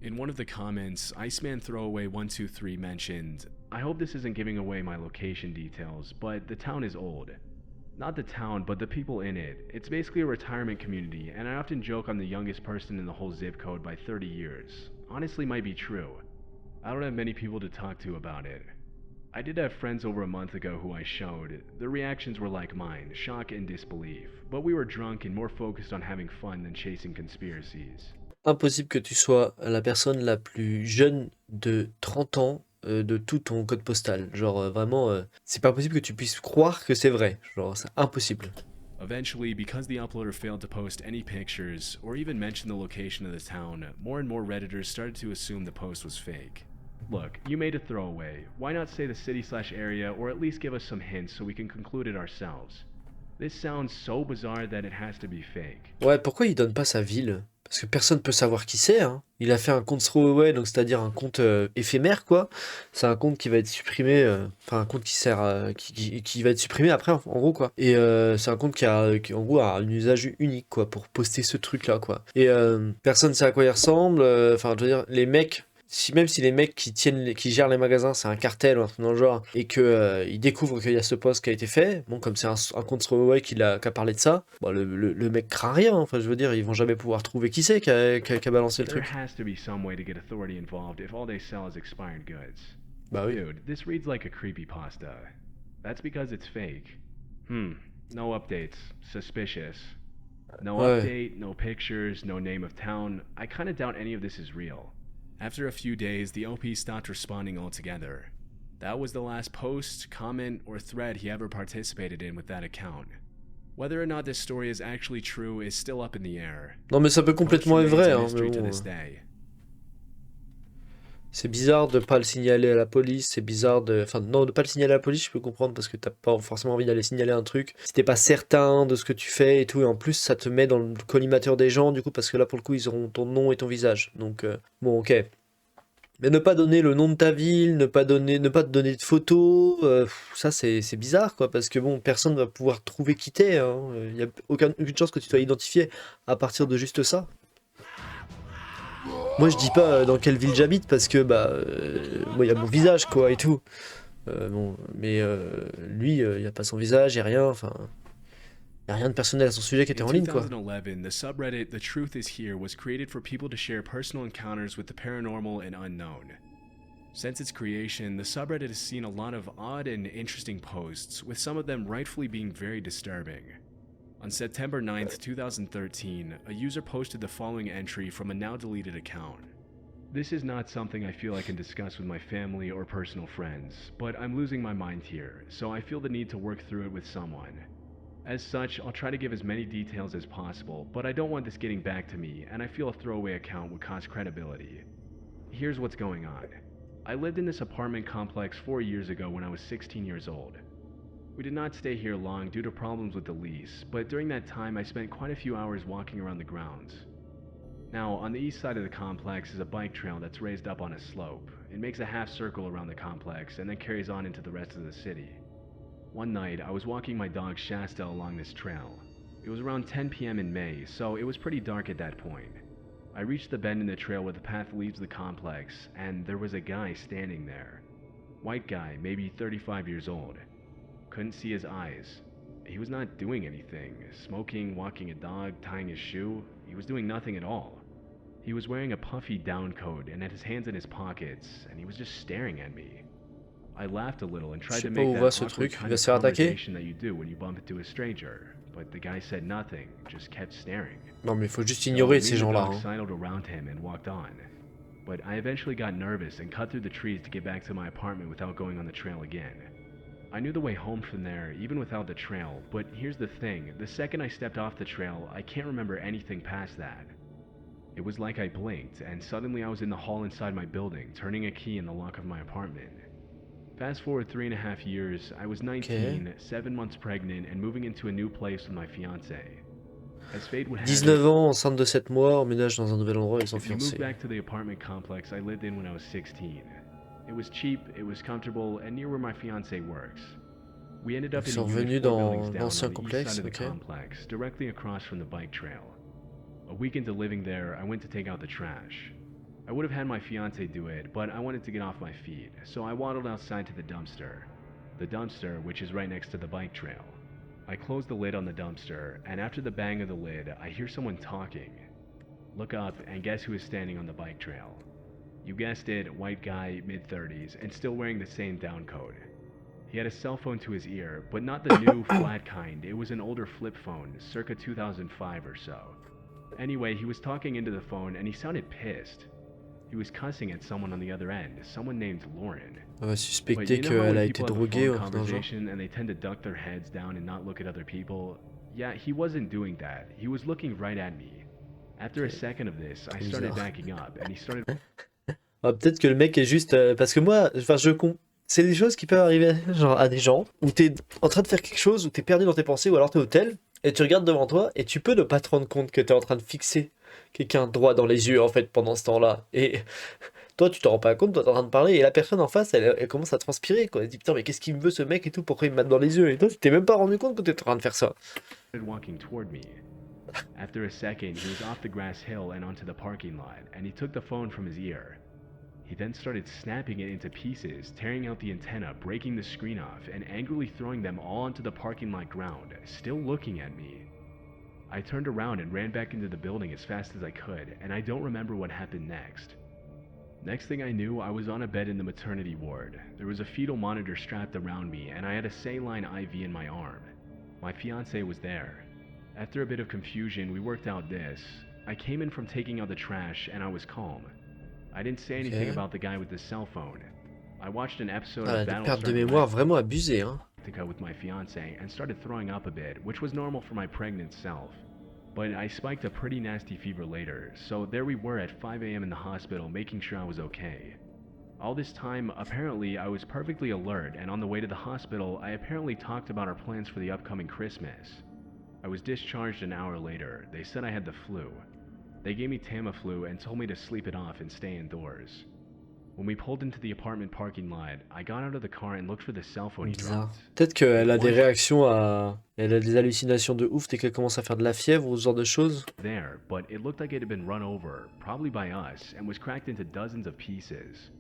In one of the comments, Iceman Throwaway 123 mentioned, I hope this isn't giving away my location details, but the town is old. Not the town, but the people in it. It's basically a retirement community, and I often joke I'm the youngest person in the whole zip code by 30 years. Honestly, might be true. I don't have many people to talk to about it. I did have friends over a month ago who I showed. Their reactions were like mine, shock and disbelief. But we were drunk and more focused on having fun than chasing conspiracies. Impossible que tu sois la personne la plus jeune de 30 ans de tout ton code postal. Genre vraiment, c'est pas possible que tu puisses croire que c'est vrai. Genre c'est impossible. Eventually, because the uploader failed to post any pictures or even mention the location of the town, more and more Redditors started to assume the post was fake. Look, you made a throwaway. Why not say the city/area or at least give us some hints so we can conclude it ourselves? This sounds so bizarre that it has to be fake. Ouais, pourquoi il donne pas sa ville? Parce que personne peut savoir qui c'est, hein. Il a fait un compte throwaway, donc c'est-à-dire un compte éphémère, quoi. C'est un compte qui va être supprimé, enfin un compte qui sert, qui va être supprimé après, en gros, quoi. Et c'est un compte qui, en gros, a un usage unique, quoi, pour poster ce truc-là, quoi. Et personne sait à quoi il ressemble. Enfin, je veux dire, les mecs. Même si les mecs qui gèrent les magasins, c'est un cartel ou un truc dans le genre, et que ils découvrent qu'il y a ce post qui a été fait, bon, comme c'est un compte throwaway qui a parlé de ça, bon, le mec craint rien. Enfin, je veux dire, ils vont jamais pouvoir trouver qui c'est qui a balancé le There truc. has to be some way to get authority involved if all they sell is expired goods. Bah oui. Dude, this reads like a creepypasta. That's because it's fake. No updates. Suspicious. No Ouais. update, no pictures, no name of town. I kinda doubt any of this is real. After a few days, the LP stopped responding altogether. That was the last post, comment, or thread he ever participated in with that account. Whether or not this story is actually true is still up in the air. Non, mais ça peut The post complètement être remains vrai, a hein, mystery mais to bon, this day. c'est bizarre de pas le signaler à la police, c'est bizarre de... Enfin, non, de pas le signaler à la police, je peux comprendre, parce que t'as pas forcément envie d'aller signaler un truc si t'es pas certain de ce que tu fais et tout, et en plus, ça te met dans le collimateur des gens, du coup, parce que là, pour le coup, ils auront ton nom et ton visage. Donc, bon, ok. Mais ne pas donner le nom de ta ville, ne pas te donner de photos, ça, c'est bizarre, quoi, parce que, bon, personne va pouvoir trouver qui t'es, hein. Y a aucune chance que tu sois identifié à partir de juste ça. Moi, je dis pas dans quelle ville j'habite parce que moi, il y a mon visage, quoi, et tout. Bon, mais lui, il y a pas son visage, il y a rien. Enfin, il y a rien de personnel à son sujet qui était In en ligne, quoi. 2011, the subreddit The Truth Is Here was created for people to share personal encounters with the paranormal and unknown. Since its creation, the subreddit has seen a lot of odd and interesting posts, with some of them rightfully being very disturbing. On September 9th, 2013, a user posted the following entry from a now deleted account. This is not something I feel I can discuss with my family or personal friends, but I'm losing my mind here, so I feel the need to work through it with someone. As such, I'll try to give as many details as possible, but I don't want this getting back to me, and I feel a throwaway account would cause credibility. Here's what's going on. I lived in this apartment complex 4 years ago when I was 16 years old. We did not stay here long due to problems with the lease, but during that time I spent quite a few hours walking around the grounds. Now, on the east side of the complex is a bike trail that's raised up on a slope. It makes a half circle around the complex and then carries on into the rest of the city. One night, I was walking my dog Shasta along this trail. It was around 10 p.m. in May, so it was pretty dark at that point. I reached the bend in the trail where the path leaves the complex, and there was a guy standing there. White guy, maybe 35 years old. Couldn't see his eyes. He was not doing anything. Smoking, walking a dog, tying his shoe. He was doing nothing at all. He was wearing a puffy down coat and had his hands in his pockets, and he was just staring at me. I laughed a little and Je tried sais to pas make où that va ce awkward truc. Il kind va of se faire attaquer? conversation that you do when you bump into a stranger, but the guy said nothing, just kept staring. Non mais il faut juste So ignorer me ces and the gens-là. dog Hein. sidled around him and walked on. But I eventually got nervous and cut through the trees to get back to my apartment without going on the trail again. I knew the way home from there, even without the trail, but here's the thing, the second I stepped off the trail, I can't remember anything past that. It was like I blinked, and suddenly I was in the hall inside my building, turning a key in the lock of my apartment. Fast forward 3.5 years, I was 19, 7 months pregnant, and moving into a new place with my fiancée. As fate would have 19 it, ans, enceinte de 7 mois, emménage dans un nouvel endroit, ils sont we moved fiancés. back to the apartment complex I lived in when I was 16. It was cheap, it was comfortable, and near where my fiancée works. We ended up Ils in a sont unit venus 4 dans buildings down l'ancien on the east complexe, side of the ok. complex, directly across from the bike trail. A week into living there, I went to take out the trash. I would have had my fiancée do it, but I wanted to get off my feet, so I waddled outside to the dumpster. The dumpster, which is right next to the bike trail. I closed the lid on the dumpster, and after the bang of the lid, I hear someone talking. Look up, and guess who is standing on the bike trail? You guessed it, white guy, mid-30s, and still wearing the same down coat. He had a cell phone to his ear, but not the new, flat kind. It was an older flip phone, circa 2005 or so. Anyway, he was talking into the phone, and he sounded pissed. He was cussing at someone on the other end, someone named Lauren. On va But suspecter you know how qu'elle when a été people have a droguée phone ou un truc dans le genre. conversation and they tend to duck their heads down and not look at other people? Yeah, he wasn't doing that. He was looking right at me. After a second of this, I started Bizarre. backing up, and he started Ah, peut-être que le mec est juste... parce que moi, enfin, c'est des choses qui peuvent arriver genre, à des gens où t'es en train de faire quelque chose, où t'es perdu dans tes pensées, ou alors t'es au tel, et tu regardes devant toi, et tu peux ne pas te rendre compte que t'es en train de fixer quelqu'un droit dans les yeux, en fait, pendant ce temps-là. Et toi, tu t'en rends pas compte, toi, t'es en train de parler, et la personne en face, elle commence à transpirer, quoi. Elle se dit, putain, mais qu'est-ce qu'il me veut, ce mec, et tout, pourquoi il me mate dans les yeux? Et toi, tu t'es même pas rendu compte que t'étais en train de faire ça. walking toward me. After a second, he was off the grass hill and onto the parking lot, and he took the phone from his ear. He then started snapping it into pieces, tearing out the antenna, breaking the screen off, and angrily throwing them all onto the parking lot ground, still looking at me. I turned around and ran back into the building as fast as I could, and I don't remember what happened next. Next thing I knew, I was on a bed in the maternity ward. There was a fetal monitor strapped around me, and I had a saline IV in my arm. My fiancée was there. After a bit of confusion, we worked out this. I came in from taking out the trash, and I was calm. I didn't say anything Okay. about the guy with the cell phone. I watched an episode Ah, of des pertes Battlestar de mémoire Galactica vraiment abusées, hein. with my fiancée and started throwing up a bit, which was normal for my pregnant self. But I spiked a pretty nasty fever later, so there we were at 5 a.m. in the hospital making sure I was okay. All this time, apparently, I was perfectly alert, and on the way to the hospital, I apparently talked about our plans for the upcoming Christmas. I was discharged an hour later. They said I had the flu. They gave me Tamiflu and told me to sleep it off and stay indoors. When we pulled into the apartment parking lot, I got out of the car and looked for the cell phone he Bizarre. dropped. Peut-être qu'elle a des Ouais. réactions à... Elle a des hallucinations de ouf dès qu'elle commence à faire de la fièvre ou ce genre de choses. There, but it looked like it had been run over, probably by us, and was cracked into dozens of pieces.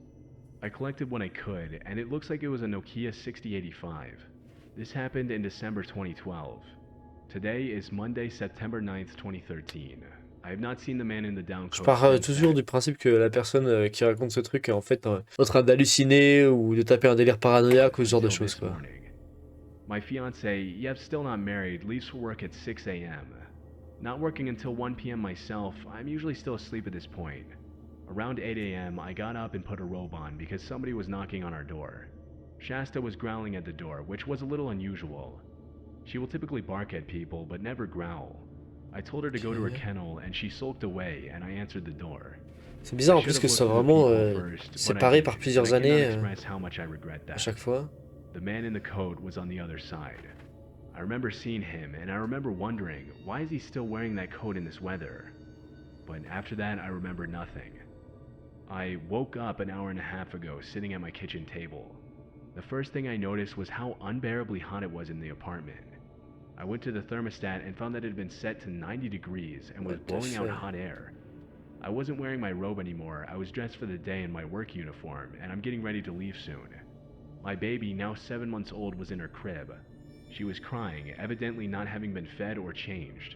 I collected what I could, and it looks like it was a Nokia 6085. This happened in December 2012. Today is Monday, September 9th, 2013. I have not seen the man in the down Je coat pars since toujours then. du principe que la personne qui raconte ce truc est en fait en train d'halluciner ou de taper un délire paranoïaque ou ce genre de Until choses, this quoi. morning. My fiance, yep, still not married, leaves for work at 6 a.m. Not working until 1 p.m. myself, I'm usually still asleep at this point. Around 8 a.m., I got up and put a robe on because somebody was knocking on our door. Shasta was growling at the door, which was a little unusual. She will typically bark at people, but never growl. I told her to go to her Okay. kennel, and she sulked away, and I answered the door. C'est bizarre I en plus should que have ce soit looked for the vraiment people first, but I séparé par didn't, plusieurs and I cannot années express how much I regret à that. chaque fois. the man in the coat was on the other side. I remember seeing him, and I remember wondering, why is he still wearing that coat in this weather? But after that, I remember nothing. I woke up an hour and a half ago, sitting at my kitchen table. The first thing I noticed was how unbearably hot it was in the apartment. I went to the thermostat and found that it had been set to 90 degrees and was What the blowing out fuck? hot air. I wasn't wearing my robe anymore, I was dressed for the day in my work uniform, and I'm getting ready to leave soon. My baby, now 7 months old, was in her crib. She was crying, evidently not having been fed or changed.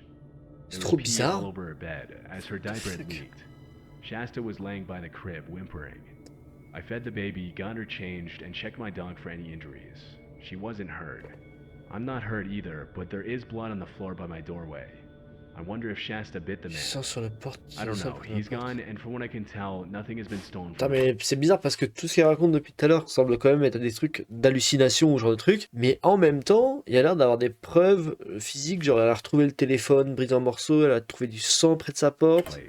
C'est There trop was pee all bizarre. over her bed, as her diaper had leaked. Shasta was laying by the crib, whimpering. I fed the baby, got her changed, and checked my dog for any injuries. She wasn't hurt. I'm not hurt either, but there is blood on the floor by my doorway. I wonder if Shasta bit the Du man. sang sur la porte. I don't du sang know. contre la He's porte. gone, and from what I can tell, nothing has been stolen Putain, from him. mais c'est bizarre parce que tout ce qu'il raconte depuis tout à l'heure semble quand même être des trucs d'hallucination ou genre de trucs. Mais en même temps, il y a l'air d'avoir des preuves physiques. Genre, elle a retrouvé le téléphone brisé en morceaux, elle a trouvé du sang près de sa porte. Place.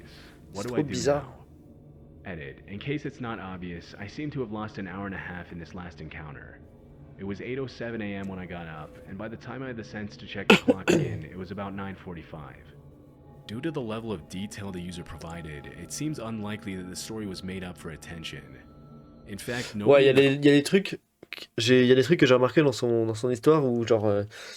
C'est What do trop I do bizarre. now? Edit. In case it's not obvious, I seem to have lost an hour and a half in this last encounter. It was 8:07 a.m. when I got up, and by the time I had the sense to check the clock in, it was about 9:45. Due to the level of detail the user provided, it seems unlikely that the story was made up for attention. In fact, no. Ouais, il y a des trucs. Il y a des trucs que j'ai remarqué dans son histoire où, genre,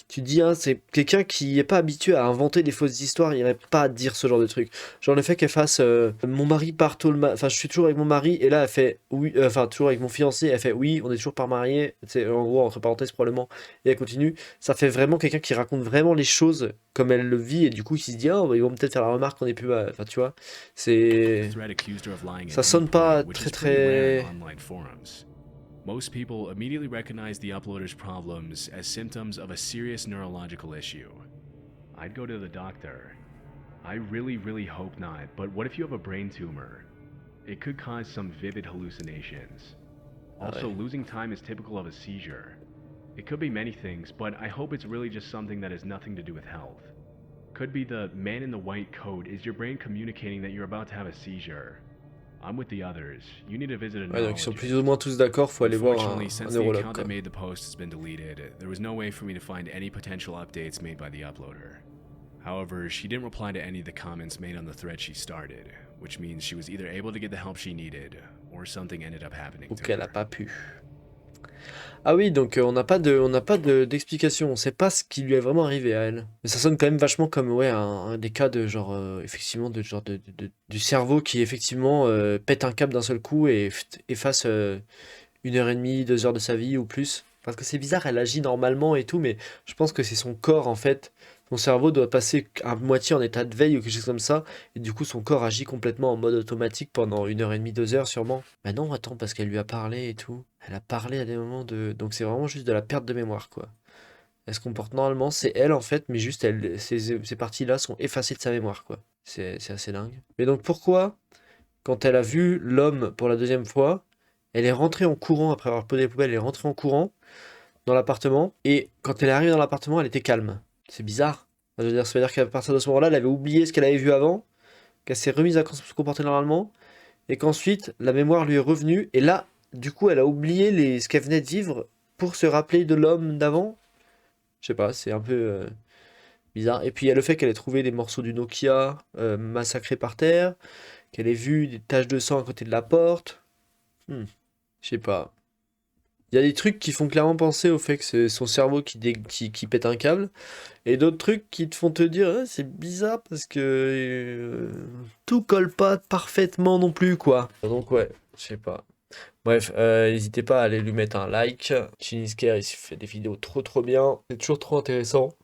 tu te dis, hein, c'est quelqu'un qui est pas habitué à inventer des fausses histoires, il irait pas dire ce genre de trucs. Genre, le fait qu'elle fasse mon mari part tôt enfin, je suis toujours avec mon mari, et là, elle fait oui, enfin, toujours avec mon fiancé, elle fait oui, on est toujours pas mariés, c'est en gros, entre parenthèses, probablement, et elle continue. Ça fait vraiment quelqu'un qui raconte vraiment les choses comme elle le vit, et du coup, qui se dit, oh, bah, ils vont peut-être faire la remarque qu'on est plus. Enfin, tu vois, c'est. thread accused her of lying Ça at sonne any pas point, which très is pretty rare très. in online forums. Most people immediately recognize the uploader's problems as symptoms of a serious neurological issue. I'd go to the doctor. I really hope not, but what if you have a brain tumor? It could cause some vivid hallucinations. Also, losing time is typical of a seizure. It could be many things, but I hope it's really just something that has nothing to do with health. Could be the man in the white coat is your brain communicating that you're about to have a seizure. I'm with the others. You need to visit a Ouais, donc ils sont neurologist. plus ou moins tous d'accord, faut aller voir Unfortunately, un since the neurologue, account quoi. that made the post has been deleted, there was no way for me to find any potential updates made by the uploader. However, she didn't reply to any of the comments made on the thread she started, which means she was either able to get the help she needed, or something ended up happening Ou to qu'elle her. a pas pu. Ah oui, donc on n'a pas d'explication, on sait pas ce qui lui est vraiment arrivé à elle. Mais ça sonne quand même vachement comme ouais, un des cas de genre, effectivement, de genre du cerveau qui effectivement pète un câble d'un seul coup et efface 1 heure et demie, 2 heures de sa vie ou plus. Parce que c'est bizarre, elle agit normalement et tout, mais je pense que c'est son corps en fait. Son cerveau doit passer à moitié en état de veille ou quelque chose comme ça, et du coup son corps agit complètement en mode automatique pendant 1 heure et demie, 2 heures sûrement. Mais non, attends, parce qu'elle lui a parlé et tout. Elle a parlé à des moments de. Donc c'est vraiment juste de la perte de mémoire, quoi. Elle se comporte normalement, c'est elle en fait, mais juste elle, ces parties-là sont effacées de sa mémoire, quoi. C'est assez dingue. Mais donc pourquoi, quand elle a vu l'homme pour la deuxième fois, elle est rentrée en courant après avoir posé les poubelles, elle est rentrée en courant dans l'appartement, et quand elle est arrivée dans l'appartement, elle était calme. C'est bizarre. Ça veut dire qu'à partir de ce moment-là, elle avait oublié ce qu'elle avait vu avant, qu'elle s'est remise à se comporter normalement, et qu'ensuite, la mémoire lui est revenue, et là, du coup, elle a oublié ce qu'elle venait de vivre pour se rappeler de l'homme d'avant. Je sais pas, c'est un peu bizarre. Et puis il y a le fait qu'elle ait trouvé des morceaux du Nokia massacrés par terre, qu'elle ait vu des taches de sang à côté de la porte. Je sais pas. Il y a des trucs qui font clairement penser au fait que c'est son cerveau qui pète un câble, et d'autres trucs qui te font te dire ah, c'est bizarre parce que tout colle pas parfaitement non plus, quoi. Donc ouais, je sais pas. Bref, n'hésitez pas à aller lui mettre un like. Chinisker, il fait des vidéos trop bien. C'est toujours trop intéressant.